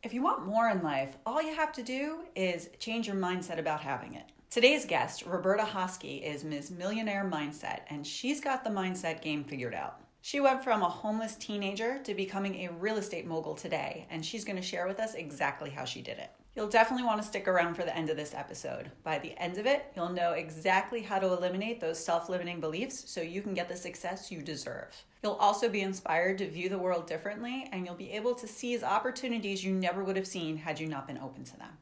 If you want more in life, all you have to do is change your mindset about having it. Today's guest, Roberta Hoskie, is Ms. Millionaire Mindset, and she's got the mindset game figured out. She went from a homeless teenager to becoming a real estate mogul today, and she's going to share with us exactly how she did it. You'll definitely want to stick around for the end of this episode. By the end of it, you'll know exactly how to eliminate those self-limiting beliefs so you can get the success you deserve. You'll also be inspired to view the world differently, and you'll be able to seize opportunities you never would have seen had you not been open to them.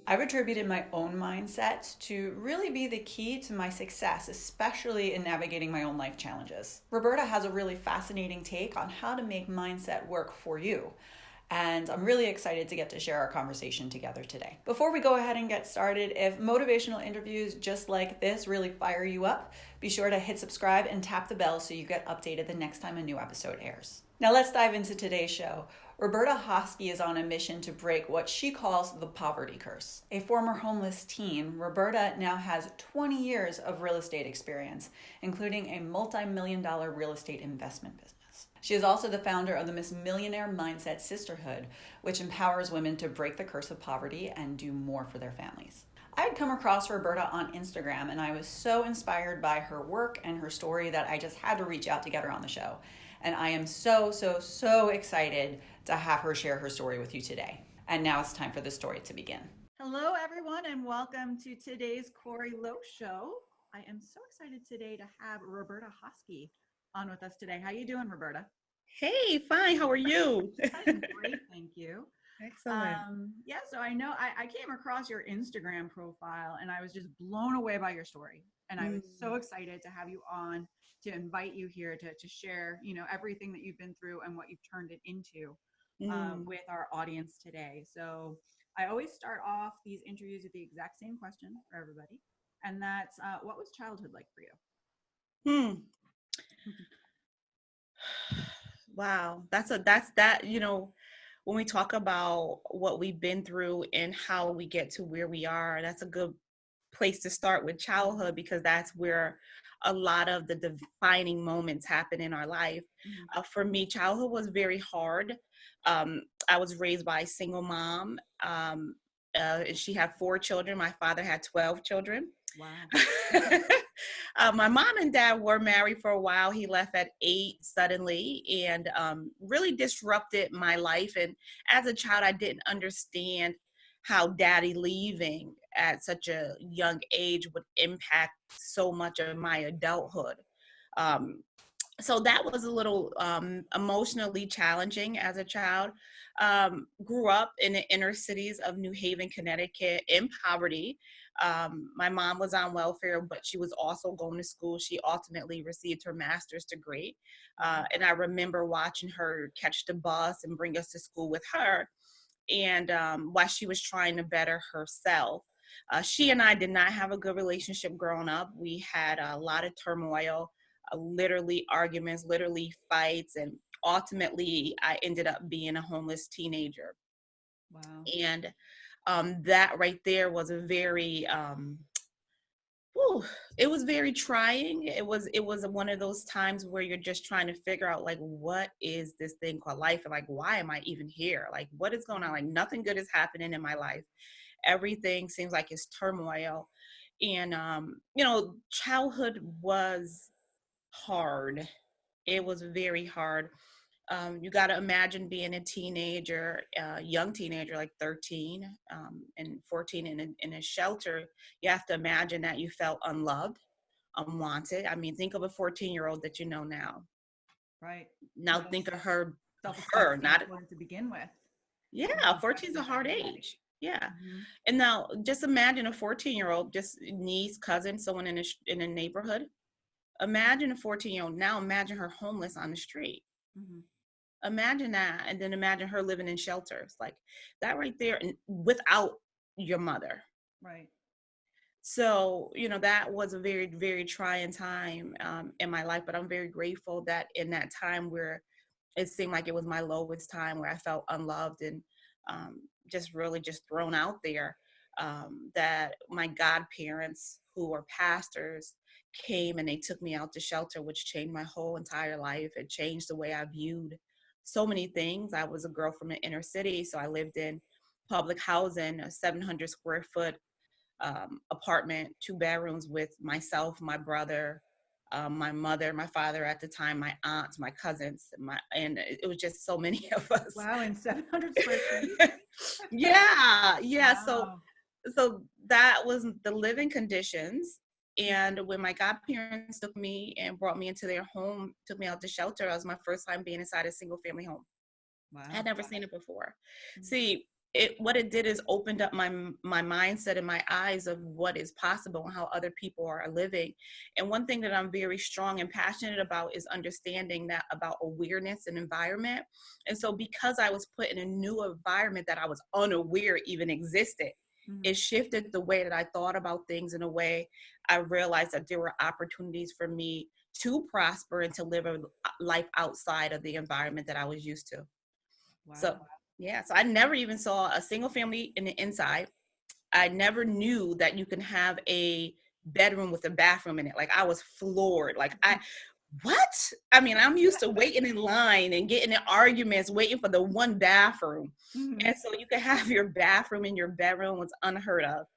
I've attributed my own mindset to really be the key to my success, especially in navigating my own life challenges. Roberta has a really fascinating take on how to make mindset work for you. And I'm really excited to get to share our conversation together today. Before we go ahead and get started, if motivational interviews just like this really fire you up, be sure to hit subscribe and tap the bell so you get updated the next time a new episode airs. Now let's dive into today's show. Roberta Hoskie is on a mission to break what she calls the poverty curse. A former homeless teen, Roberta now has 20 years of real estate experience, including a multi-million-dollar real estate investment business. She is also the founder of the Miss Millionaire Mindset Sisterhood, which empowers women to break the curse of poverty and do more for their families. I had come across Roberta on Instagram, and I was so inspired by her work and her story that I just had to reach out to get her on the show. And I am so excited to have her share her story with you today. And now it's time for the story to begin. Hello, everyone, and welcome to today's Corey Lowe Show. I am so excited today to have Roberta Hoskie on with us today. How you doing, Roberta? Hey, fine. How are you? I'm great, thank you. Excellent. Yeah, so I know I came across your Instagram profile and I was just blown away by your story. And I was so Mm, excited to have you on to invite you here to share, everything that you've been through and what you've turned it into mm. with our audience today. So I always start off these interviews with the exact same question for everybody. And that's what was childhood like for you? Hmm. Wow. That's that, when we talk about what we've been through and how we get to where we are, that's a good place to start with childhood because that's where a lot of the defining moments happen in our life. Mhm. For me, childhood was very hard. Um, I was raised by a single mom. And she had 4 children. My father had 12 children. Wow. My mom and dad were married for a while. He left at 8 suddenly and really disrupted my life. And as a child, I didn't understand how daddy leaving at such a young age would impact so much of my adulthood. Um, so that was a little emotionally challenging as a child. Grew up in the inner cities of New Haven, Connecticut, in poverty. My mom was on welfare, but she was also going to school. She ultimately received her master's degree. And I remember watching her catch the bus and bring us to school with her. And while she was trying to better herself, she and I did not have a good relationship growing up. We had a lot of turmoil, literally arguments, literally fights, and ultimately I ended up being a homeless teenager. Wow. And that right there was a very whew, it was very trying. It was one of those times where you're just trying to figure out like what is this thing called life and like why am I even here? Like what is going on? Like nothing good is happening in my life. Everything seems like it's turmoil. And childhood was hard. It was very hard. You got to imagine being a teenager, young teenager, like 13 and 14 in a shelter. You have to imagine that you felt unloved, unwanted. I mean, think of a 14-year-old that you know now. Right. Now No think of her, self-esteem is not, important to begin with. yeah, 14 is a hard age. Yeah. Mhm. And now just imagine a 14-year-old, just niece, cousin, someone in a neighborhood. Imagine a 14-year-old. Now imagine her homeless on the street. Mhm. Imagine that, and then imagine her living in shelters like that right there, and without your mother. Right. So that was a very, very trying time in my life. But I'm very grateful that in that time where it seemed like it was my lowest time, where I felt unloved and just really just thrown out there, that my godparents, who were pastors, came and they took me out to shelter, which changed my whole entire life. It changed the way I viewed so many things. I was a girl from the inner city, so I lived in public housing, a 700 square foot apartment, 2 bedrooms with myself, my brother, my mother, my father at the time, my aunts, my cousins, and it was just so many of us. Wow, in 700 square feet? Yeah. Wow. So that was the living conditions. And when my godparents took me and brought me into their home, took me out to shelter, it was my first time being inside a single family home. I Wow. had never seen it before. Mhm. See, what it did is opened up my mindset and my eyes of what is possible and how other people are living. And one thing that I'm very strong and passionate about is understanding that about awareness and environment. And so because I was put in a new environment that I was unaware even existed, Mhm. it shifted the way that I thought about things in a way I realized that there were opportunities for me to prosper and to live a life outside of the environment that I was used to. So, Wow. yeah, so I never even saw a single family in the inside. I never knew that you can have a bedroom with a bathroom in it. Like I was floored. What? I mean, I'm used to waiting in line and getting in arguments, waiting for the one bathroom. Mhm. And so you can have your bathroom in your bedroom was unheard of.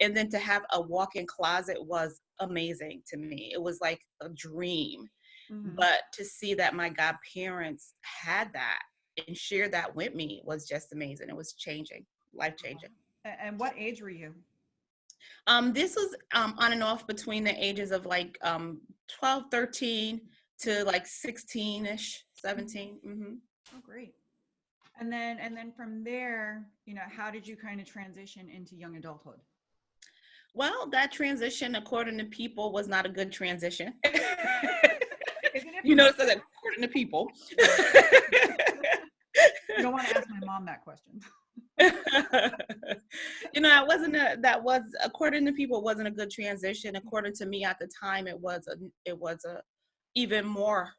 And then to have a walk-in closet was amazing to me. It was like a dream. Mhm. But to see that my godparents had that and shared that with me was just amazing. It was changing, life changing. And what age were you? This was on and off between the ages of like 12, 13 to like 16-ish, Mhm. 17. Mm-hmm. Oh, great. And then from there, how did you kind of transition into young adulthood? Well, that transition, according to people, was not a good transition. Isn't it You for notice most? that according to people. Right. You don't want to ask my mom that question. It wasn't that was according to people, it wasn't a good transition. According to me at the time, it was a even more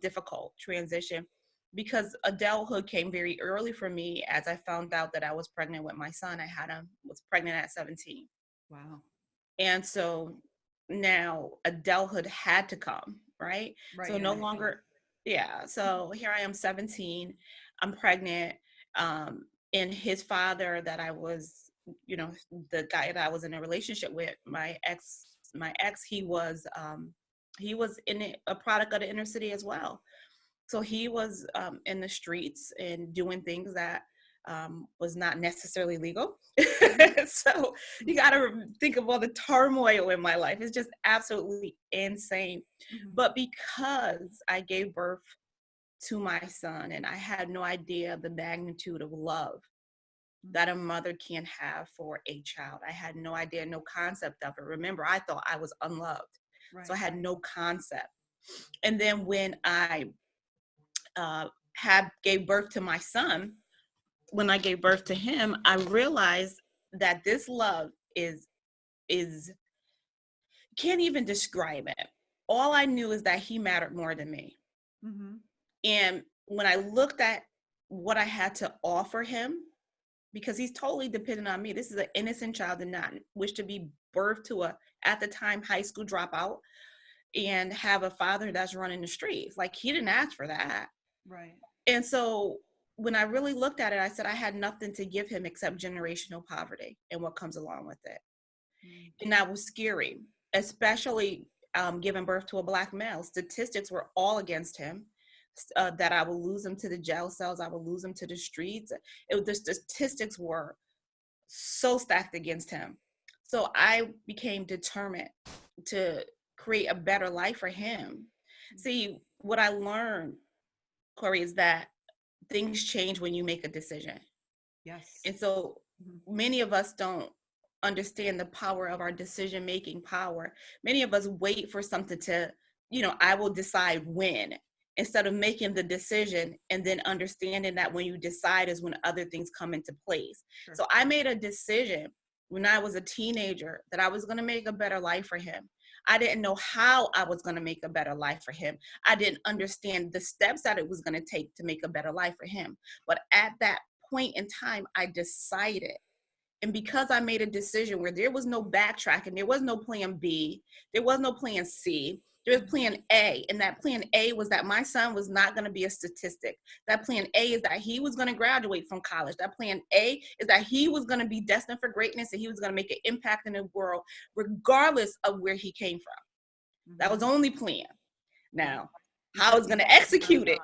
difficult transition because adulthood came very early for me as I found out that I was pregnant with my son. Was pregnant at 17. Wow. And so now adulthood had to come, right? Right. So Yeah, no makes sense. longer, yeah. So here I am, 17, I'm pregnant. Um, and his father that I was, the guy that I was in a relationship with, my ex, he was a product of the inner city as well. So he was in the streets and doing things that was not necessarily legal. Mhm. So you got to think of all the turmoil in my life. It's just absolutely insane. Mhm. But because I gave birth to my son and I had no idea the magnitude of love Mhm. that a mother can have for a child, I had no idea, no concept of it. Remember, I thought I was unloved. So I Right. had no concept. And then when I had gave birth to my son, when I gave birth to him, I realized that this love is can't even describe it. All I knew is that he mattered more than me. Mhm. And when I looked at what I had to offer him, because he's totally dependent on me. This is an innocent child did not wish to be birthed to a at the time high school dropout and have a father that's running the streets. Like he didn't ask for that. Right. And so when I really looked at it, I said I had nothing to give him except generational poverty and what comes along with it. Mm. And that was scary, especially giving birth to a Black male. Statistics were all against him. That I will lose him to the jail cells, I will lose him to the streets. The statistics were so stacked against him. So I became determined to create a better life for him. See, what I learned, Corey, is that things change when you make a decision. Yes. And so Mhm. many of us don't understand the power of our decision making power. Many of us wait for something to, I will decide when, instead of making the decision and then understanding that when you decide is when other things come into place. Sure. So I made a decision when I was a teenager that I was going to make a better life for him. I didn't know how I was going to make a better life for him. I didn't understand the steps that it was going to take to make a better life for him. But at that point in time, I decided And because I made a decision where there was no backtracking, there was no plan B, there was no plan C, there was plan A. And that plan A was that my son was not going to be a statistic. That plan A is that he was going to graduate from college. That plan A is that he was going to be destined for greatness and he was going to make an impact in the world, regardless of where he came from. That was the only plan. Now, how I was going to execute it.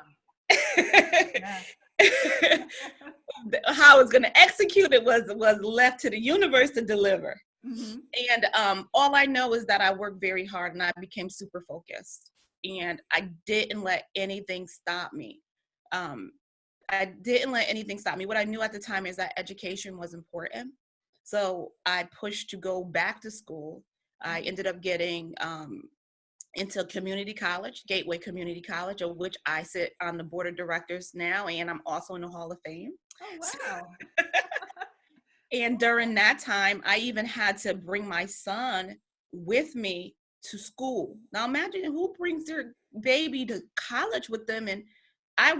How I was going to execute it was left to the universe to deliver. And all I know is that I worked very hard and I became super focused, and I didn't let anything stop me. I didn't let anything stop me. What I knew at the time is that education was important. So I pushed to go back to school. I ended up getting into community college, Gateway Community College, of which I sit on the board of directors now, and I'm also in the Hall of Fame. Oh, wow. And during that time, I even had to bring my son with me to school. Now imagine who brings their baby to college with them. And I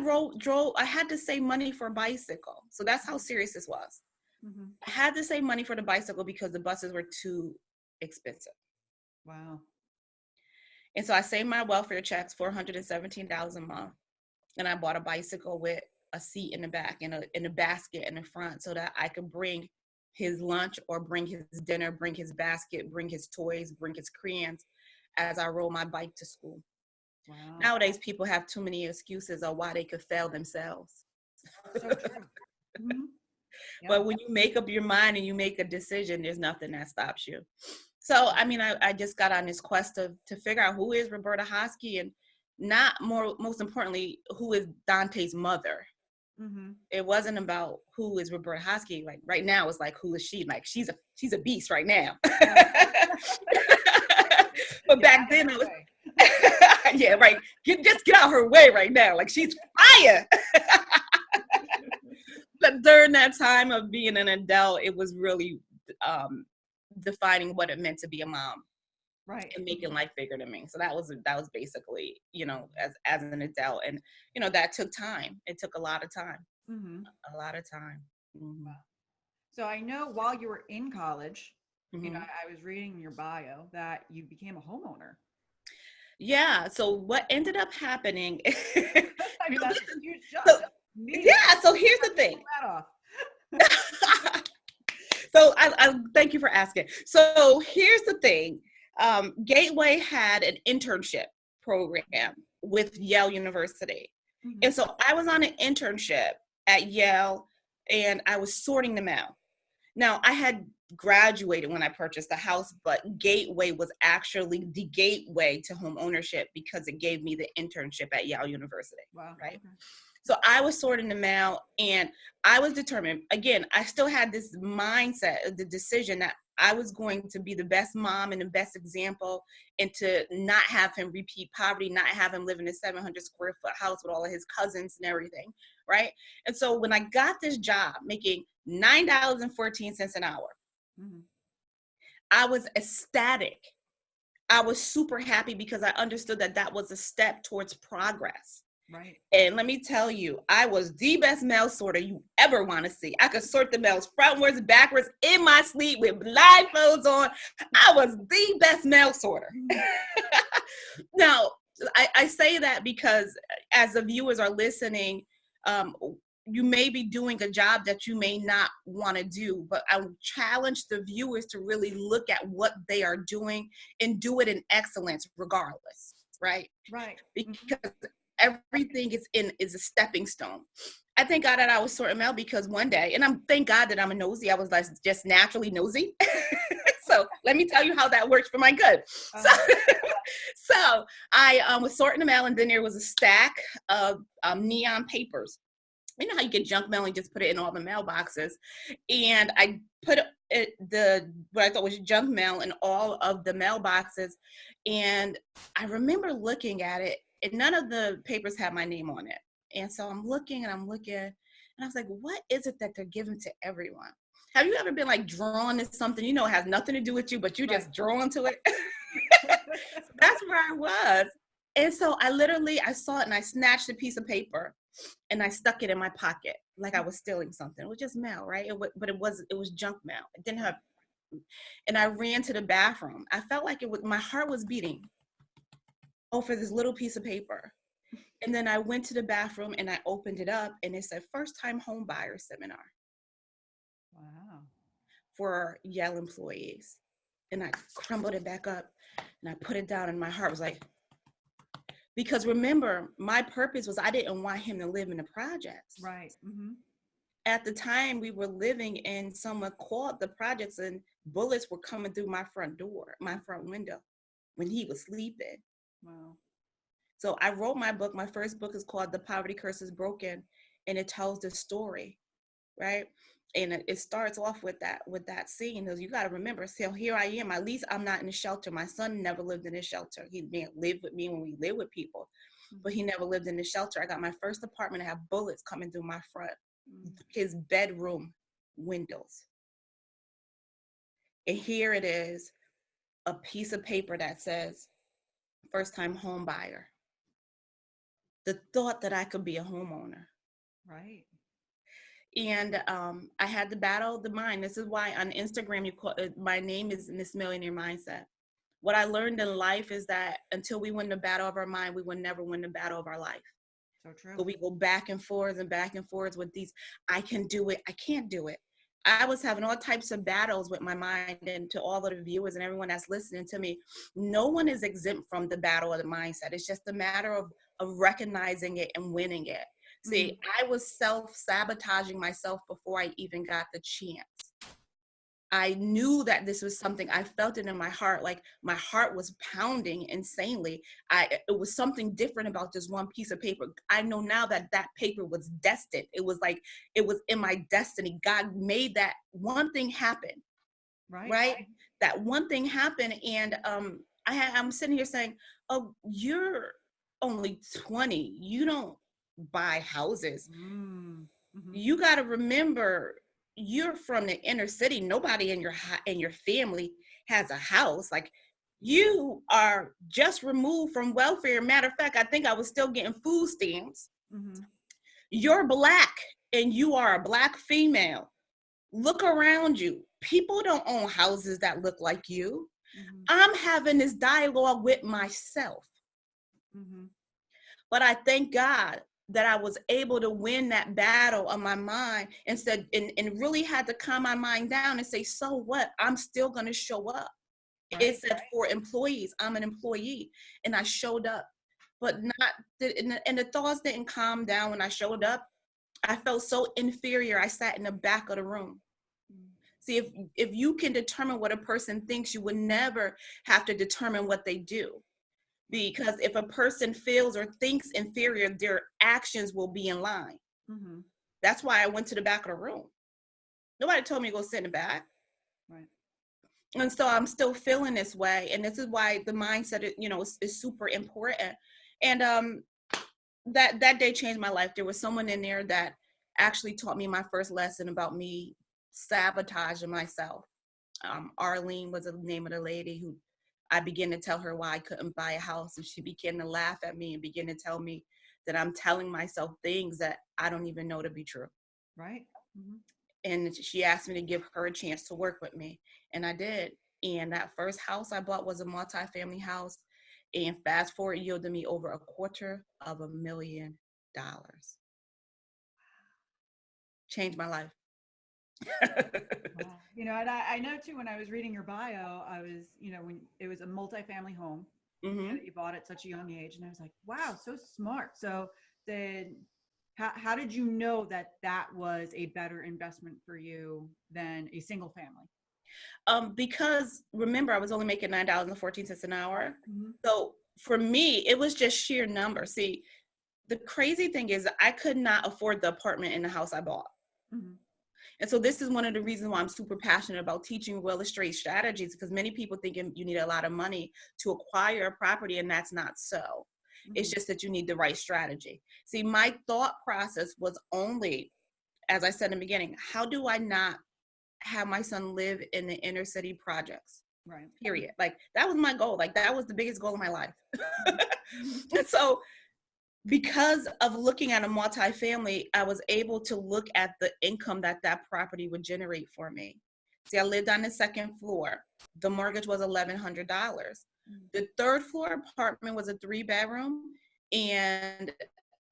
had to save money for a bicycle. So that's how serious this was. I had to save money for the bicycle because the buses were too expensive. Wow. And so I saved my welfare checks, $417 a month. And I bought a bicycle with a seat in the back and a basket in the front so that I could bring his lunch or bring his dinner, bring his basket, bring his toys, bring his crayons as I rode my bike to school. Wow. Nowadays, people have too many excuses of why they could fail themselves. So true. Yeah. But when you make up your mind and you make a decision, there's nothing that stops you. So, I mean, I just got on this quest to figure out who is Roberta Hoskie, and most importantly, who is Dante's mother. It wasn't about who is Roberta Hoskie. Like right now, it's like, who is she? Like she's a beast right now. But back then, I was yeah, right. Just get out her way right now. Like she's fire. But during that time of being an adult, it was really defining what it meant to be a mom. Right. And making life bigger than me. So that was basically, as an adult. And, that took time. It took a lot of time. A lot of time. Wow. So I know while you were in college, I was reading in your bio that you became a homeowner. Yeah. So what ended up happening. I mean, that's a huge job. So here's the thing. So I thank you for asking. So here's the thing. Gateway had an internship program with Yale University. And so I was on an internship at Yale and I was sorting them out. Now I had graduated when I purchased the house, but Gateway was actually the gateway to home ownership because it gave me the internship at Yale University. Wow. Right. Okay. So I was sorting them out and I was determined. Again, I still had this mindset of the decision that I was going to be the best mom and the best example and to not have him repeat poverty, not have him live in a 700 square foot house with all of his cousins and everything, right? And so when I got this job making $9.14 an hour, I was ecstatic. I was super happy because I understood that was a step towards progress. Right. And let me tell you, I was the best mail sorter you ever want to see. I could sort the mails frontwards, backwards, in my sleep with blindfolds on. I was the best mail sorter. Now, I say that because as the viewers are listening, you may be doing a job that you may not want to do, but I would challenge the viewers to really look at what they are doing and do it in excellence regardless, right? Right. Because everything is a stepping stone. I thank God that I was sorting mail because one day, and thank God that I'm a nosy. I was like just naturally nosy. So let me tell you how that works for my good. So I was sorting the mail, and then there was a stack of neon papers. You know how you get junk mail and just put it in all the mailboxes, and I put what I thought was junk mail in all of the mailboxes, and I remember looking at it. And none of the papers had my name on it. And so I'm looking, and I was like, what is it that they're giving to everyone? Have you ever been like drawn to something, it has nothing to do with you, but you just drawn to it? That's where I was. And so I saw it and I snatched a piece of paper and I stuck it in my pocket. like I was stealing something. It was just mail, right? But it was junk mail. It didn't have, and I ran to the bathroom. I felt like my heart was beating over this little piece of paper. And then I went to the bathroom and I opened it up and it said first time home buyer seminar Wow. for Yale employees. And I crumbled it back up and I put it down and my heart was like, because remember, my purpose was I didn't want him to live in the projects. Right. Mm-hmm. At the time, we were living in someone called the projects, and bullets were coming through my front door, my front window, when he was sleeping. Wow. So I wrote my book. My first book is called The Poverty Curse is Broken, and it tells the story, right? And it starts off with that scene. Because you got to remember, so here I am. At least I'm not in a shelter. My son never lived in a shelter. He lived with me when we lived with people, but he never lived in a shelter. I got my first apartment. I have bullets coming through my front, his bedroom windows. And here it is, a piece of paper that says, first time home buyer. The thought that I could be a homeowner. Right. And I had to battle the mind. This is why on Instagram, my name is Miss Millionaire Mindset. What I learned in life is that until we win the battle of our mind, we will never win the battle of our life. So true. So we go back and forth with these, I can do it, I can't do it. I was having all types of battles with my mind, and to all of the viewers and everyone that's listening to me, no one is exempt from the battle of the mindset. It's just a matter of recognizing it and winning it. See, I was self-sabotaging myself before I even got the chance. I knew that this was something, I felt it in my heart, like my heart was pounding insanely. It was something different about this one piece of paper. I know now that paper was destined. It was like, it was in my destiny. God made that one thing happen, right? That one thing happened. And I'm sitting here saying, oh, you're only 20. You don't buy houses. You got to remember, you're from the inner city. Nobody in your family has a house. Like, you are just removed from welfare. Matter of fact, I think I was still getting food stamps. You're Black and you are a Black female. Look around you. People don't own houses that look like you. I'm having this dialogue with myself. But I thank God that I was able to win that battle of my mind and really had to calm my mind down and say, so what? I'm still going to show up. It said for employees, I'm an employee, and I showed up, but and the thoughts didn't calm down when I showed up. I felt so inferior. I sat in the back of the room. See, if you can determine what a person thinks, you would never have to determine what they do. Because if a person feels or thinks inferior, their actions will be in line. That's why I went to the back of the room. Nobody told me to go sit in the back. And so I'm still feeling this way. And this is why the mindset, is super important. And that day changed my life. There was someone in there that actually taught me my first lesson about me sabotaging myself. Arlene was the name of the lady who I began to tell her why I couldn't buy a house, and she began to laugh at me and begin to tell me that I'm telling myself things that I don't even know to be true. And she asked me to give her a chance to work with me, and I did. And that first house I bought was a multi-family house, and fast forward, yielded me over $250,000. Changed my life. And I know too, when I was reading your bio, I was, when it was a multi-family home that you bought at such a young age, and I was like, wow, so smart. So then how did you know that was a better investment for you than a single family? Because remember, I was only making $9.14 an hour. So for me, it was just sheer numbers. See, the crazy thing is I could not afford the apartment in the house I bought. And so this is one of the reasons why I'm super passionate about teaching real estate strategies, because many people think you need a lot of money to acquire a property, and that's not so. It's just that you need the right strategy. See, my thought process was only, as I said in the beginning, how do I not have my son live in the inner city projects? Period. Like, that was my goal. Like, that was the biggest goal of my life. And so because of looking at a multifamily, I was able to look at the income that that property would generate for me. See, I lived on the second floor. The mortgage was $1,100. The third floor apartment was a 3-bedroom, and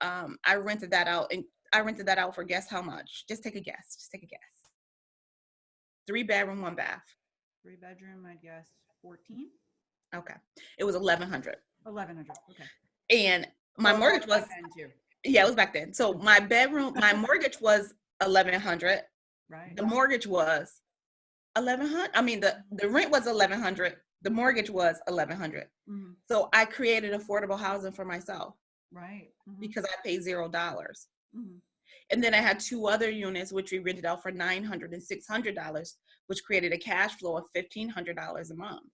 I rented that out. And I rented that out for guess how much? Just take a guess. Just take a guess. 3-bedroom, 1 bath. 3-bedroom, I'd guess 14. Okay, it was 1,100. 1,100. Okay. And my mortgage was, too. Yeah, it was back then. So my mortgage was 1,100. Right. The mortgage was 1,100. I mean, the rent was 1,100. The mortgage was 1,100. Mm-hmm. So I created affordable housing for myself. Right. Mm-hmm. Because I paid $0. Mm-hmm. And then I had 2 other units, which we rented out for $900 and $600, which created a cash flow of $1,500 a month.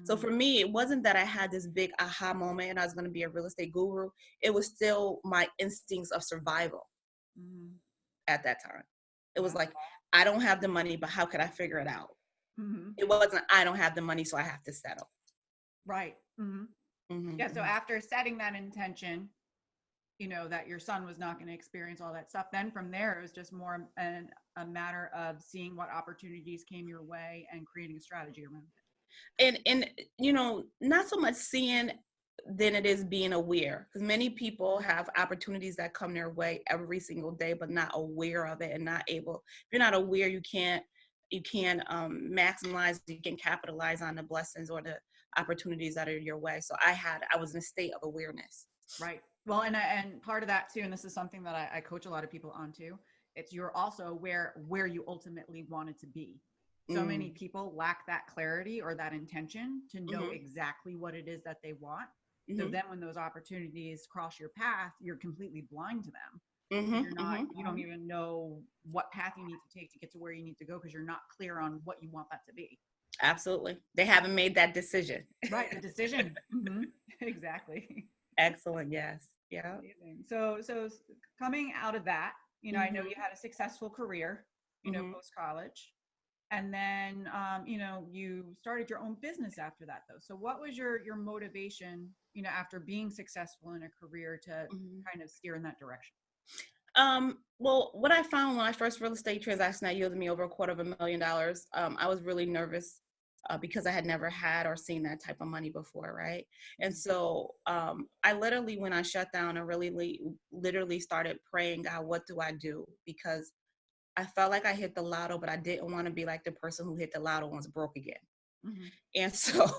So for me, it wasn't that I had this big aha moment and I was going to be a real estate guru. It was still my instincts of survival at that time. It was like, I don't have the money, but how could I figure it out? It wasn't, I don't have the money, so I have to settle. Right. Yeah. So after setting that intention, you know, that your son was not going to experience all that stuff, then from there, it was just more a matter of seeing what opportunities came your way and creating a strategy around it. And you know, not so much seeing than it is being aware, because many people have opportunities that come their way every single day, but not aware of it and not able. If you're not aware, you can't maximize, you can capitalize on the blessings or the opportunities that are your way. So I was in a state of awareness. Right. Well, and part of that too, and this is something that I coach a lot of people onto, it's you're also where you ultimately wanted to be. So many people lack that clarity or that intention to know exactly what it is that they want. So then when those opportunities cross your path, you're completely blind to them. You're not, you don't even know what path you need to take to get to where you need to go because you're not clear on what you want that to be. Absolutely. They haven't made that decision. Right. The decision. Exactly. Excellent. Yes. Yeah. Amazing. So coming out of that, you know, I know you had a successful career, you know, post college. And then, you know, you started your own business after that, though. So what was your motivation, you know, after being successful in a career to kind of steer in that direction? Well, what I found when I first real estate transaction that yielded me over $250,000, I was really nervous because I had never had or seen that type of money before, right? And so I literally, when I shut down, I really literally started praying, God, what do I do? Because I felt like I hit the lotto, but I didn't want to be like the person who hit the lotto and was broke again. And so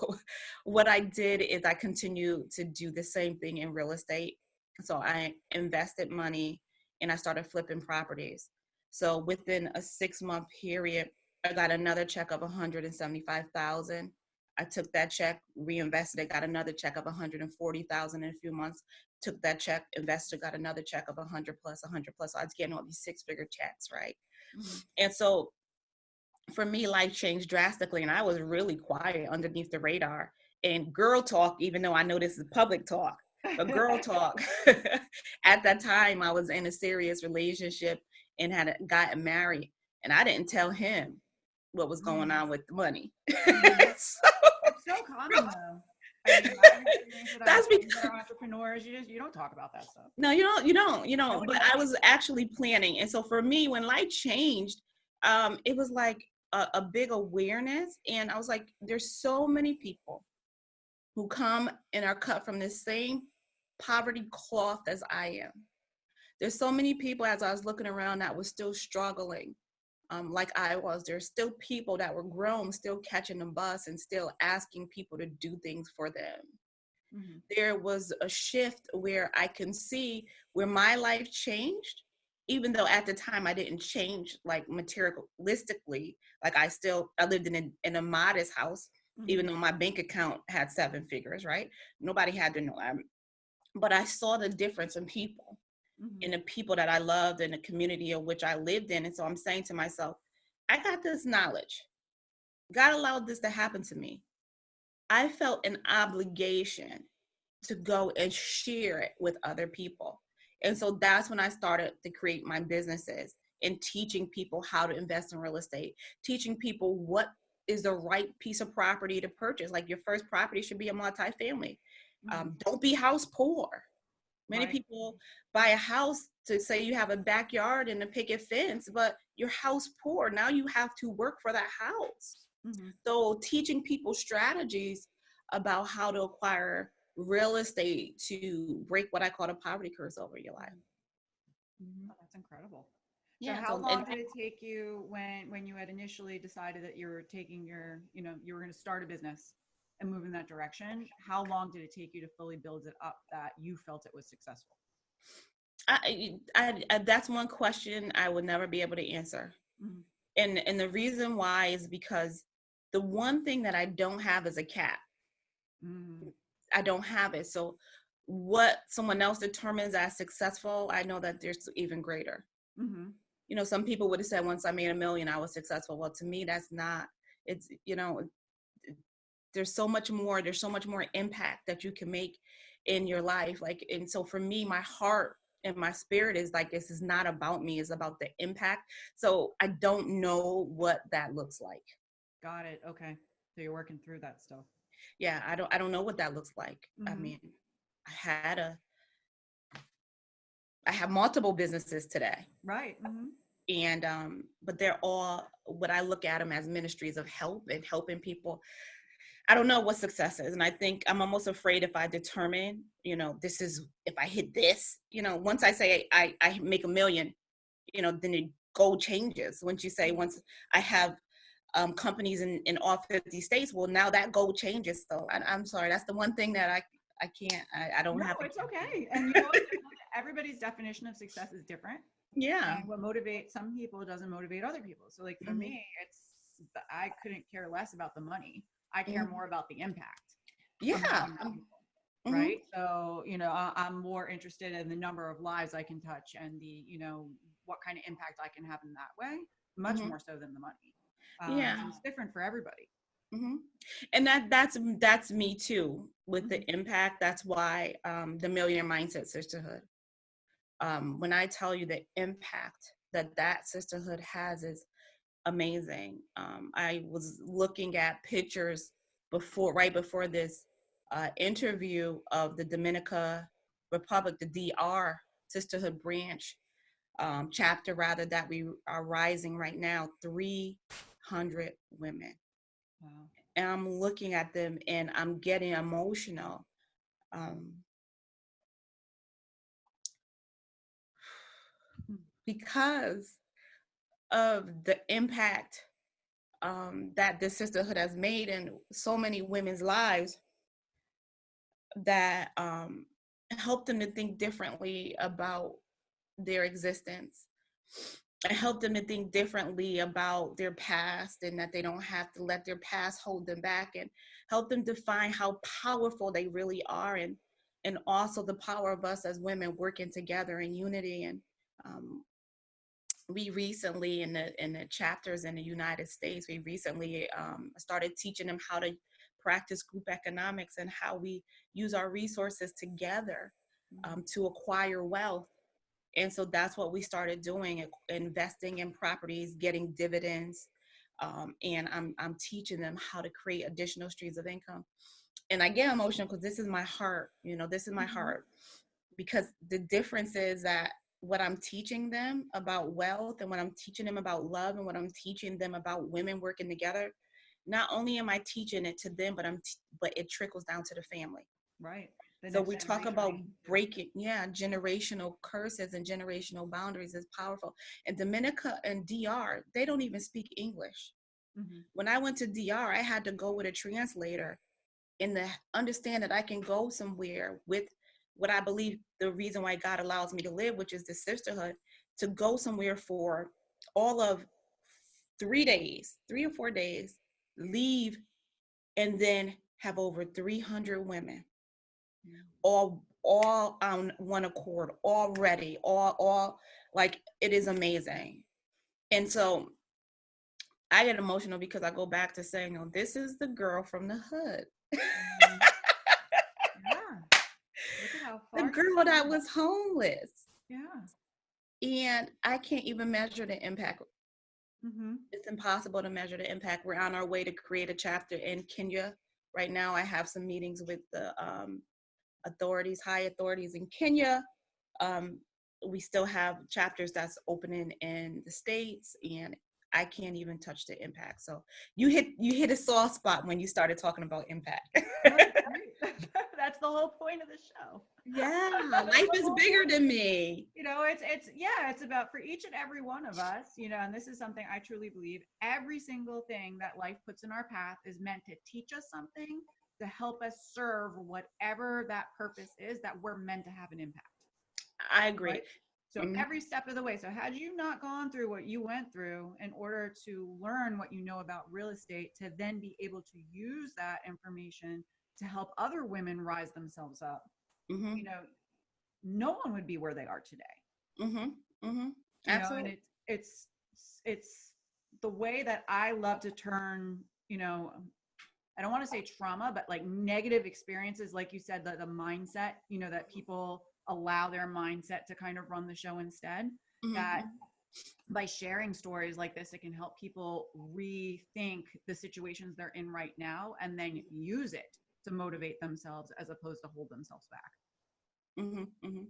what I did is I continued to do the same thing in real estate. So I invested money and I started flipping properties. So within a 6-month period, I got another check of $175,000. I took that check, reinvested it, got another check of $140,000 in a few months. Took that check, invested, got another check of 100 plus, 100 plus. So I was getting all these 6-figure checks, right? And so for me, life changed drastically, and I was really quiet underneath the radar. And girl talk, even though I know this is public talk, but girl talk. At that time, I was in a serious relationship and had gotten married, and I didn't tell him what was going on with the money. It's so common though. I mean, that's because entrepreneurs, you don't talk about that stuff. No, you don't. But I was actually planning, and so for me, when life changed, it was like a big awareness, and I was like, there's so many people who come and are cut from the same poverty cloth as I am. There's so many people, as I was looking around, that was still struggling. Like I was, there's still people that were grown, still catching the bus and still asking people to do things for them. There was a shift where I can see where my life changed, even though at the time I didn't change like materialistically. Like I lived in a modest house, even though my bank account had 7 figures, right? Nobody had to know. But I saw the difference in people. In the people that I loved and the community in which I lived in. And so I'm saying to myself, I got this knowledge. God allowed this to happen to me. I felt an obligation to go and share it with other people. And so that's when I started to create my businesses and teaching people how to invest in real estate, teaching people what is the right piece of property to purchase. Like your first property should be a multifamily. Don't be house poor. Many people buy a house to say you have a backyard and a picket fence, but your house poor. Now you have to work for that house. Mm-hmm. So teaching people strategies about how to acquire real estate to break what I call the poverty curse over your life. Mm-hmm. That's incredible. So Yeah. how So long did it take you when you had initially decided that you were taking your, you were going to start a business and move in that direction? How long did it take you to fully build it up that you felt it was successful? that's one question I would never be able to answer. Mm-hmm. And the reason why is because the one thing that I don't have is a cat. Mm-hmm. I don't have it. So what someone else determines as successful, I know that there's even greater. Mm-hmm. Some people would have said once I made $1 million, I was successful. Well, to me, that's not, it's, there's so much more, there's so much more impact that you can make in your life. Like, and so for me, my heart and my spirit is like, this is not about me, it's about the impact. So I don't know what that looks like. Got it. Okay. So you're working through that still. Yeah, I don't know what that looks like. I Mm-hmm. mean, I had a I have multiple businesses today. Right. Mm-hmm. And but they're all what I look at them as ministries of help and helping people. I don't know what success is. And I think I'm almost afraid if I determine, this is if I hit this, once I say I make $1 million, then the goal changes. Once you say once I have companies in all 50 states, well, now that goal changes. So I'm sorry, that's the one thing that I can't, I don't No, have. it's okay. And you know what? Everybody's definition of success is different. Yeah. And what motivates some people doesn't motivate other people. So like for Mm-hmm. me, I couldn't care less about the money. I care Mm-hmm. more about the impact I'm Yeah. having on people. Mm-hmm. Right. So, I'm more interested in the number of lives I can touch and what kind of impact I can have in that way, much Mm-hmm. more so than the money. Yeah. So it's different for everybody. Mm-hmm. And that's me too with the Mm-hmm. impact. That's why the Millionaire Mindset Sisterhood. When I tell you the impact that sisterhood has is amazing. I was looking at pictures right before this interview of the Dominica Republic, the DR Sisterhood branch chapter, rather, that we are rising right now. 300 women. Wow. And I'm looking at them and I'm getting emotional. Um, because of the impact that this sisterhood has made in so many women's lives, that help them to think differently about their existence. I help them to think differently about their past, and that they don't have to let their past hold them back, and help them define how powerful they really are, and also the power of us as women working together in unity. And we recently in the chapters in the United States, we recently started teaching them how to practice group economics and how we use our resources together to acquire wealth. And so that's what we started doing, investing in properties, getting dividends. And I'm teaching them how to create additional streams of income. And I get emotional because this is my heart, this is my Mm-hmm. heart, because the difference is that what I'm teaching them about wealth, and what I'm teaching them about love, and what I'm teaching them about women working together, not only am I teaching it to them, but it trickles down to the family. Right. The So next we talk generation. about breaking, generational curses and generational boundaries is powerful. And Dominica and DR, they don't even speak English. Mm-hmm. When I went to DR, I had to go with a translator, and the understand that I can go somewhere with what I believe the reason why God allows me to live, which is the sisterhood, to go somewhere for all of 3 days, 3 or 4 days, leave, and then have over 300 women all on one accord, already, all like, it is amazing. And so I get emotional because I go back to saying, oh, this is the girl from the hood. Mm-hmm. Yeah. Look at how The far you've girl that come. was homeless. Yeah. And I can't even measure the impact. Mm-hmm. It's impossible to measure the impact. We're on our way to create a chapter in Kenya. Right now, I have some meetings with the authorities, high authorities in Kenya. Um, we still have chapters that's opening in the States, and I can't even touch the impact. So you hit a soft spot when you started talking about impact. That's great. That's the whole point of the show. Yeah, That's life the is whole bigger point. than me. It's about for each and every one of us, and this is something I truly believe. Every single thing that life puts in our path is meant to teach us something, to help us serve whatever that purpose is that we're meant to have an impact. I agree. Right. So Mhm, every step of the way. So had you not gone through what you went through in order to learn what you know about real estate, to then be able to use that information to help other women rise themselves up, you mhm, know, no one would be where they are today. mhm, mhm. And Absolutely. it's the way that I love to turn, I don't want to say trauma, but like negative experiences, like you said, the mindset, that people allow their mindset to kind of run the show instead. That Mhm, by sharing stories like this, it can help people rethink the situations they're in right now and then use it to motivate themselves as opposed to hold themselves back. mhm, mhm.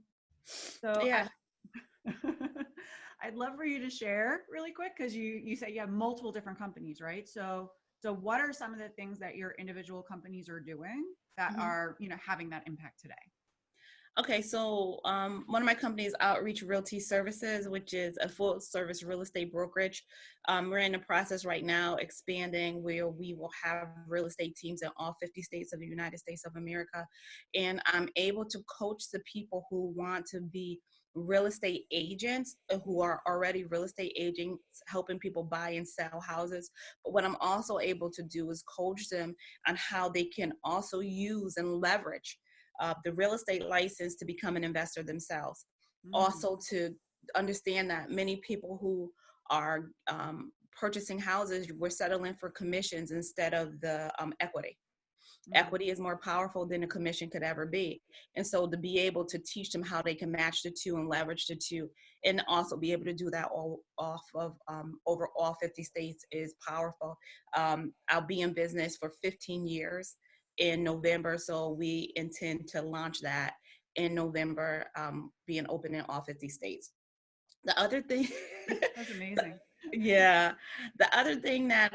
So Yeah. I'd love for you to share really quick because you say you have multiple different companies, right? So what are some of the things that your individual companies are doing that Mhm. are having that impact today? Okay, so one of my companies, Outreach Realty Services, which is a full service real estate brokerage. We're in the process right now expanding where we will have real estate teams in all 50 states of the United States of America. And I'm able to coach the people who want to be real estate agents, who are already real estate agents, helping people buy and sell houses. But what I'm also able to do is coach them on how they can also use and leverage the real estate license to become an investor themselves. Mm, Also, to understand that many people who are purchasing houses, we're settling for commissions instead of the equity. mm, Equity is more powerful than a commission could ever be. And so to be able to teach them how they can match the two and leverage the two, and also be able to do that all off of over all 50 states is powerful. I'll be in business for 15 years in November. So we intend to launch that in November, being open in all 50 states. The other thing, that's amazing. yeah, the other thing that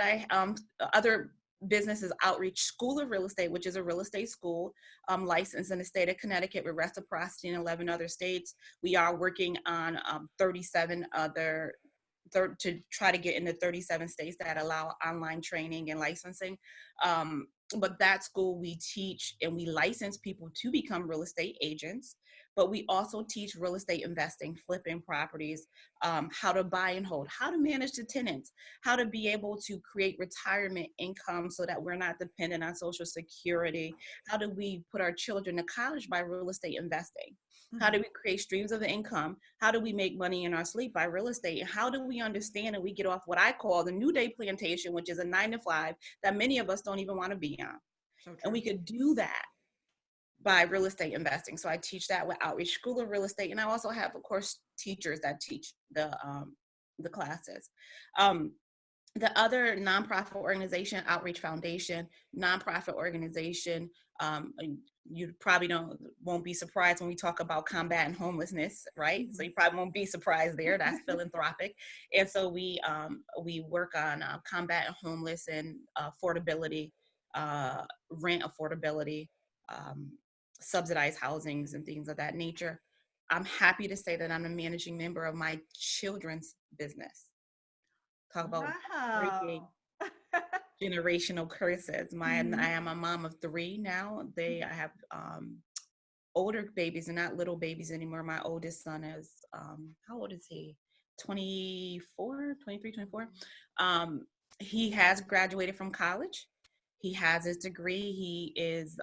other business is Outreach School of Real Estate, which is a real estate school licensed in the state of Connecticut with reciprocity in 11 other states. We are working on 37 other to try to get into 37 states that allow online training and licensing. But that school, we teach and we license people to become real estate agents, but we also teach real estate investing, flipping properties, how to buy and hold, how to manage the tenants, how to be able to create retirement income so that we're not dependent on Social Security. How do we put our children to college by real estate investing? How do Mhm. we create streams of income? How do we make money in our sleep by real estate? And how do we understand and we get off what I call the new day plantation, which is a 9 to 5 that many of us don't even want to be on? So And true. we could do that by real estate investing. So I teach that with Outreach School of Real Estate, and I also have, of course, teachers that teach the classes. Um, the other nonprofit organization, Outreach Foundation, nonprofit organization. Um, you probably won't be surprised when we talk about combating homelessness, right? So Mhm. you probably won't be surprised there. That's philanthropic, and so we work on combating homeless and affordability, rent affordability, um, subsidized housings, and things of that nature. I'm happy to say that I'm a managing member of my children's business. Talk about breaking Wow. generational curses. I Mhm. am a mom of three now. I have older babies and not little babies anymore. My oldest son is how old is he? 24, 23, 24. Um, he has graduated from college. He has his degree. He is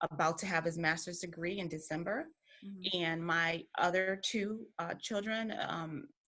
about to have his master's degree in December. Mhm. And my other two children,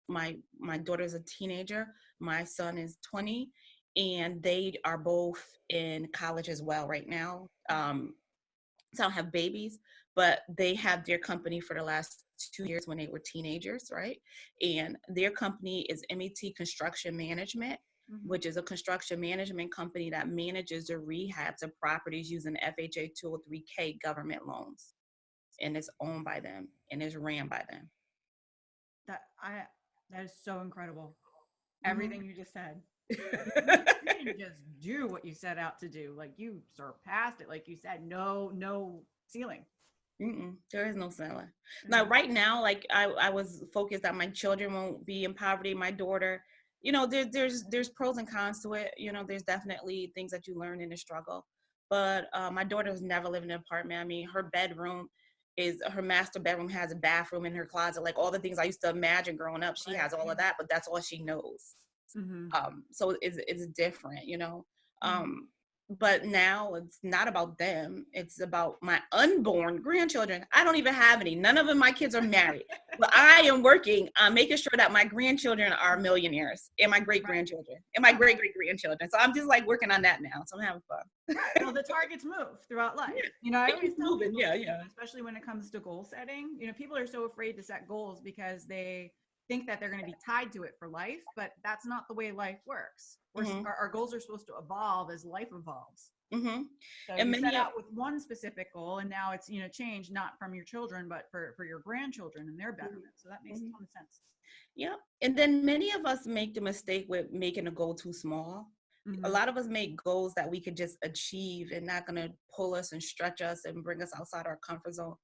my daughter's a teenager, my son is 20, and they are both in college as well right now. So I don't have babies, but they have their company for the last 2 years when they were teenagers, right? And their company is MET Construction Management. which is a construction management company that manages the rehabs of properties using FHA 203K government loans. And it's owned by them and is ran by them. That is so incredible. Mm-hmm. Everything you just said. You didn't just do what you set out to do. Like, you surpassed it. Like you said, no ceiling. There is no ceiling. Now, right now, like I was focused that my children won't be in poverty. My daughter, there's pros and cons to it. There's definitely things that you learn in the struggle. But my daughter's never lived in an apartment. I mean, her master bedroom has a bathroom in her closet. Like all the things I used to imagine growing up, she has all of that, but that's all she knows. Mm-hmm. So it's different, but now it's not about them. It's about my unborn grandchildren. I don't even have any. None of them, my kids are married. But I am working on making sure that my grandchildren are millionaires and my great-grandchildren and my great-great-grandchildren. So I'm just like working on that now. So I'm having fun. Well, the targets move throughout life. I always tell people, especially when it comes to goal setting, people are so afraid to set goals because they think that they're going to be tied to it for life, but that's not the way life works. Our goals are supposed to evolve as life evolves. Mm-hmm. So and you set out with one specific goal, and now it's changed not from your children, but for your grandchildren and their betterment. So that makes a ton of sense. Yeah, and then many of us make the mistake with making a goal too small. Mm-hmm. A lot of us make goals that we could just achieve and not going to pull us and stretch us and bring us outside our comfort zone.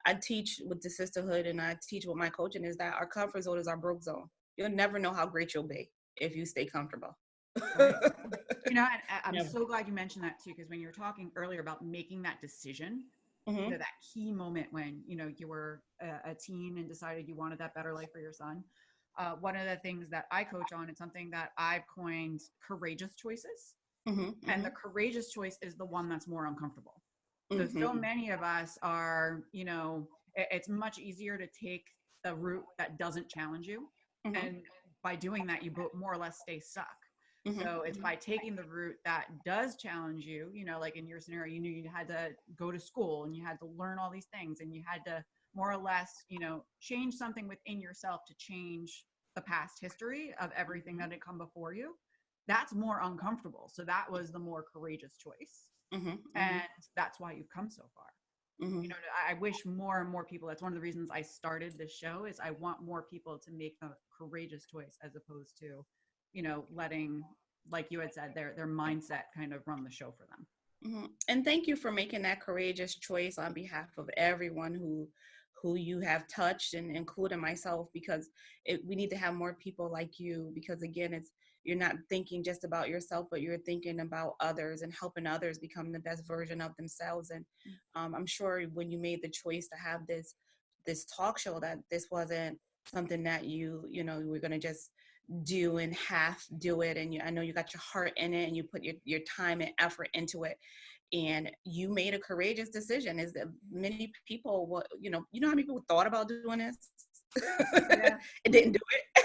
I teach with the sisterhood and I teach with my coaching is that our comfort zone is our broke zone. You'll never know how great you'll be if you stay comfortable. Right. And I'm so glad you mentioned that too, because when you were talking earlier about making that decision, mm-hmm. That key moment when, you were a teen and decided you wanted that better life for your son. One of the things that I coach on, it's something that I've coined courageous choices. Mm-hmm. And the courageous choice is the one that's more uncomfortable. So many of us are, it's much easier to take the route that doesn't challenge you. Mm-hmm. And by doing that, you more or less stay stuck. Mm-hmm. So it's by taking the route that does challenge you, like in your scenario, you knew you had to go to school and you had to learn all these things and you had to more or less, change something within yourself to change the past history of everything that had come before you. That's more uncomfortable. So that was the more courageous choice. Mm-hmm. And that's why you've come so far. Mm-hmm. I wish more and more people, that's one of the reasons I started this show, is I want more people to make the courageous choice as opposed to, letting, like you had said, their mindset kind of run the show for them. Mm-hmm. And thank you for making that courageous choice on behalf of everyone who you have touched, and including myself, because we need to have more people like you, because again, you're not thinking just about yourself, but you're thinking about others and helping others become the best version of themselves. And I'm sure when you made the choice to have this talk show, that this wasn't something that you were going to just do and half do it. And I know you got your heart in it and you put your time and effort into it. And you made a courageous decision. Is that many people, you know how many people thought about doing this and didn't do it?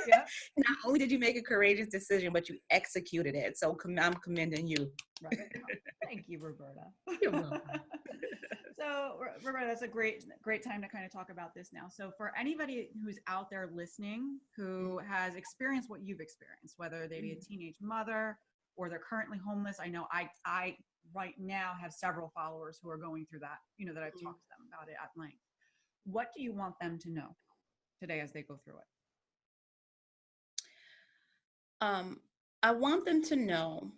Yeah. Not only did you make a courageous decision, but you executed it. So I'm commending you. Right. Thank you, Roberta. You're welcome. So, Roberta, that's a great time to kind of talk about this now. So for anybody who's out there listening, who has experienced what you've experienced, whether they be a teenage mother or they're currently homeless, I know I right now have several followers who are going through that, that I've talked to them about it at length. What do you want them to know today as they go through it? I want them to know,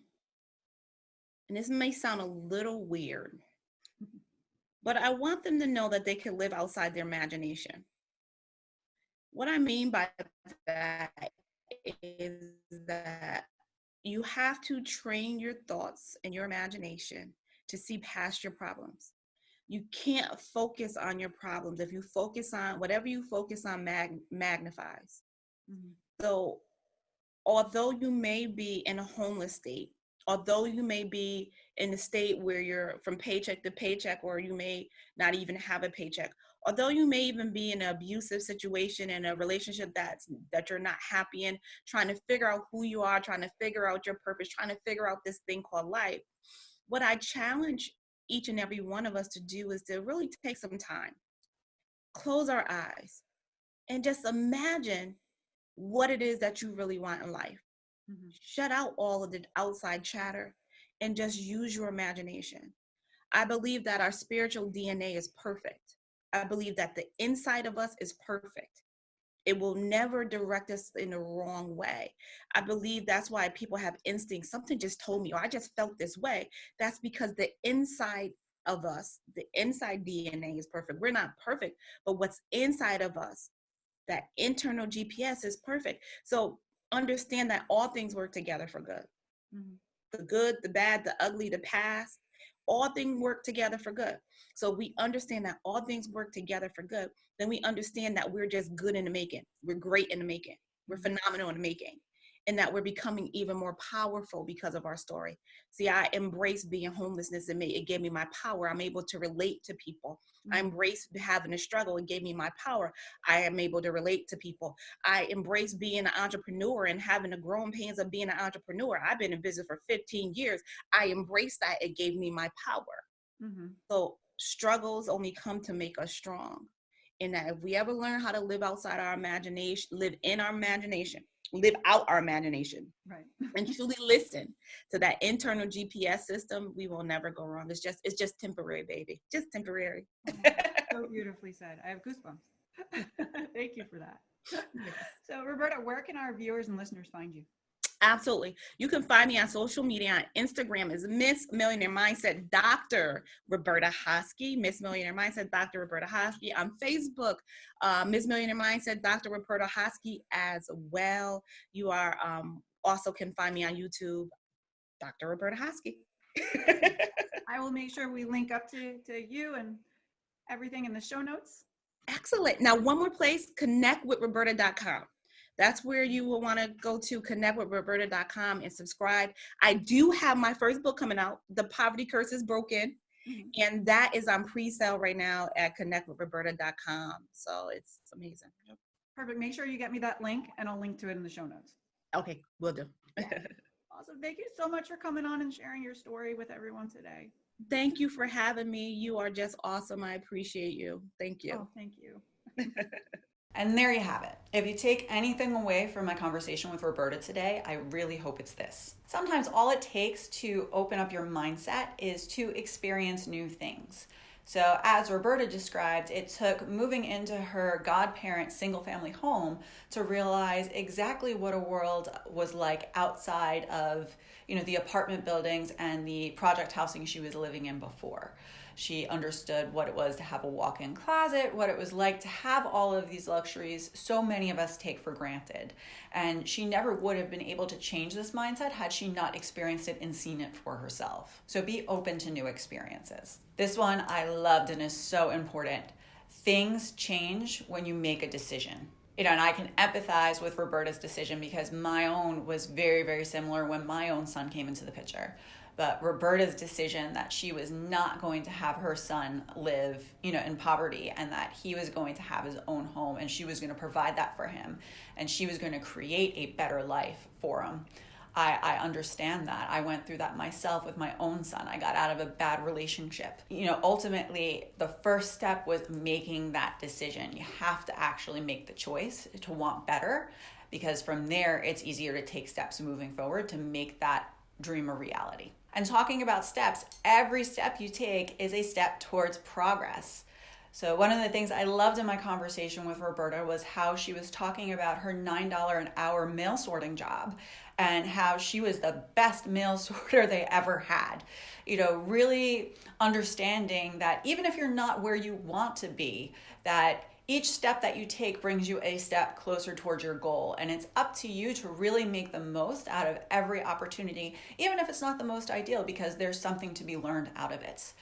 and this may sound a little weird, but I want them to know that they can live outside their imagination. What I mean by that is that you have to train your thoughts and your imagination to see past your problems. You can't focus on your problems. If you focus on whatever you focus on, magnifies. Mm-hmm. So although you may be in a homeless state, although you may be in a state where you're from paycheck to paycheck, or you may not even have a paycheck, although you may even be in an abusive situation, in a relationship that you're not happy in, trying to figure out who you are, trying to figure out your purpose, trying to figure out this thing called life, what I challenge each and every one of us to do is to really take some time, close our eyes, and just imagine what it is that you really want in life. Mm-hmm. Shut out all of the outside chatter and just use your imagination. I believe that our spiritual DNA is perfect. I believe that the inside of us is perfect. It will never direct us in the wrong way. I believe that's why people have instincts. Something just told me, or I just felt this way. That's because the inside of us, the inside DNA is perfect. We're not perfect, but what's inside of us, that internal GPS is perfect. So understand that all things work together for good. Mm-hmm. The good, the bad, the ugly, the past, all things work together for good. So we understand that all things work together for good. Then we understand that we're just good in the making. We're great in the making. We're phenomenal in the making. And that we're becoming even more powerful because of our story. See, I embraced being homelessness and it gave me my power. I'm able to relate to people. I embraced having a struggle. It gave me my power. I am able to relate to people. I embrace being an entrepreneur and having the growing pains of being an entrepreneur. I've been in business for 15 years. I embraced that. It gave me my power. Mm-hmm. So struggles only come to make us strong. And that if we ever learn how to live outside our imagination, live in our imagination, live out our imagination, Right. and truly listen to that internal GPS system, we will never go wrong. It's just temporary, baby. Just temporary. Oh, so beautifully said. I have goosebumps. Thank you for that. Yes. So, Roberta, where can our viewers and listeners find you? Absolutely. You can find me on social media. On Instagram is Miss Millionaire Mindset, Dr. Roberta Hoskie, Miss Millionaire Mindset, Dr. Roberta Hoskie. On Facebook, Miss Millionaire Mindset, Dr. Roberta Hoskie as well. You are also can find me on YouTube, Dr. Roberta Hoskie. I will make sure we link up to you and everything in the show notes. Excellent. Now, one more place, connectwithroberta.com. That's where you will want to go to, connectwithroberta.com, and subscribe. I do have my first book coming out, The Poverty Curse is Broken, and that is on pre-sale right now at connectwithroberta.com. So it's amazing. Perfect. Make sure you get me that link, and I'll link to it in the show notes. Okay, will do. Yeah. Awesome. Thank you so much for coming on and sharing your story with everyone today. Thank you for having me. You are just awesome. I appreciate you. Thank you. Oh, thank you. And there you have it. If you take anything away from my conversation with Roberta today, I really hope it's this. Sometimes all it takes to open up your mindset is to experience new things. So as Roberta described, it took moving into her godparent single family home to realize exactly what a world was like outside of, the apartment buildings and the project housing she was living in before. She understood what it was to have a walk-in closet, what it was like to have all of these luxuries so many of us take for granted. And she never would have been able to change this mindset had she not experienced it and seen it for herself. So be open to new experiences. This one I loved and is so important. Things change when you make a decision. And I can empathize with Roberta's decision because my own was very, very similar when my own son came into the picture. But Roberta's decision that she was not going to have her son live, in poverty, and that he was going to have his own home, and she was going to provide that for him, and she was going to create a better life for him. I understand that. I went through that myself with my own son. I got out of a bad relationship. Ultimately, the first step was making that decision. You have to actually make the choice to want better, because from there, it's easier to take steps moving forward to make that dream a reality. And talking about steps, every step you take is a step towards progress. So one of the things I loved in my conversation with Roberta was how she was talking about her $9 an hour mail sorting job and how she was the best mail sorter they ever had. Really understanding that even if you're not where you want to be, that each step that you take brings you a step closer towards your goal. And it's up to you to really make the most out of every opportunity, even if it's not the most ideal, because there's something to be learned out of it.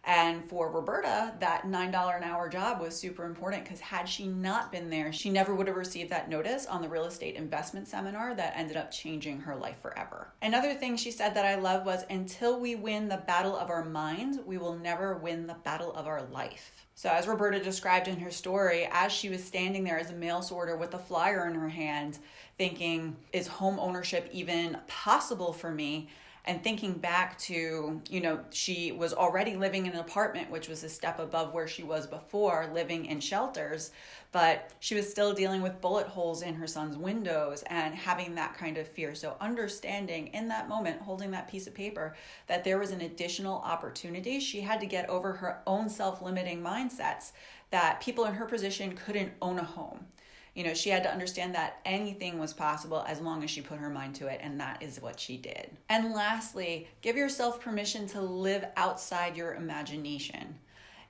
And for Roberta, that $9 an hour job was super important because had she not been there, she never would have received that notice on the real estate investment seminar that ended up changing her life forever. Another thing she said that I love was, until we win the battle of our mind, we will never win the battle of our life. So as Roberta described in her story, as she was standing there as a mail sorter with a flyer in her hand, thinking, is home ownership even possible for me? And thinking back to, she was already living in an apartment, which was a step above where she was before, living in shelters, but she was still dealing with bullet holes in her son's windows and having that kind of fear. So understanding in that moment, holding that piece of paper, that there was an additional opportunity, she had to get over her own self-limiting mindsets that people in her position couldn't own a home. She had to understand that anything was possible as long as she put her mind to it, and that is what she did. And lastly, give yourself permission to live outside your imagination.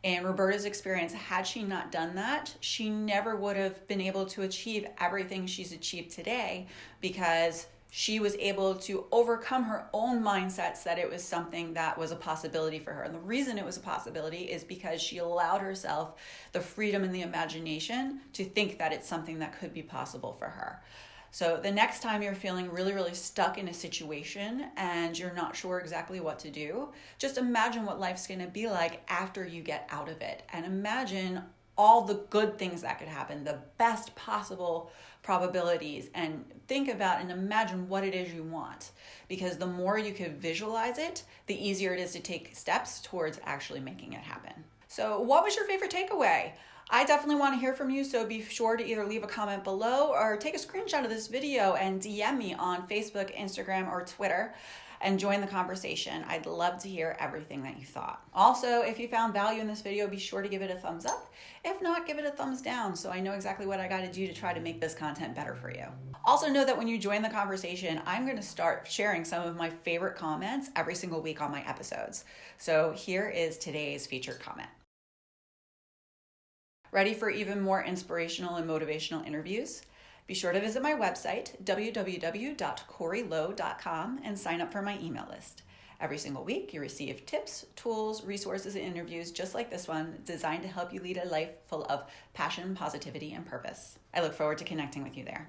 In Roberta's experience, had she not done that, she never would have been able to achieve everything she's achieved today, because she was able to overcome her own mindsets that it was something that was a possibility for her. And the reason it was a possibility is because she allowed herself the freedom and the imagination to think that it's something that could be possible for her. So the next time you're feeling really, really stuck in a situation and you're not sure exactly what to do, just imagine what life's going to be like after you get out of it. And imagine all the good things that could happen, the best possible probabilities, and think about and imagine what it is you want. Because the more you can visualize it, the easier it is to take steps towards actually making it happen. So what was your favorite takeaway? I definitely want to hear from you, so be sure to either leave a comment below or take a screenshot of this video and DM me on Facebook, Instagram, or Twitter and join the conversation. I'd love to hear everything that you thought. Also, if you found value in this video, be sure to give it a thumbs up. If not, give it a thumbs down so I know exactly what I got to do to try to make this content better for you. Also know that when you join the conversation, I'm going to start sharing some of my favorite comments every single week on my episodes. So here is today's featured comment. Ready for even more inspirational and motivational interviews? Be sure to visit my website, www.corylowe.com, and sign up for my email list. Every single week, you receive tips, tools, resources, and interviews just like this one, designed to help you lead a life full of passion, positivity, and purpose. I look forward to connecting with you there.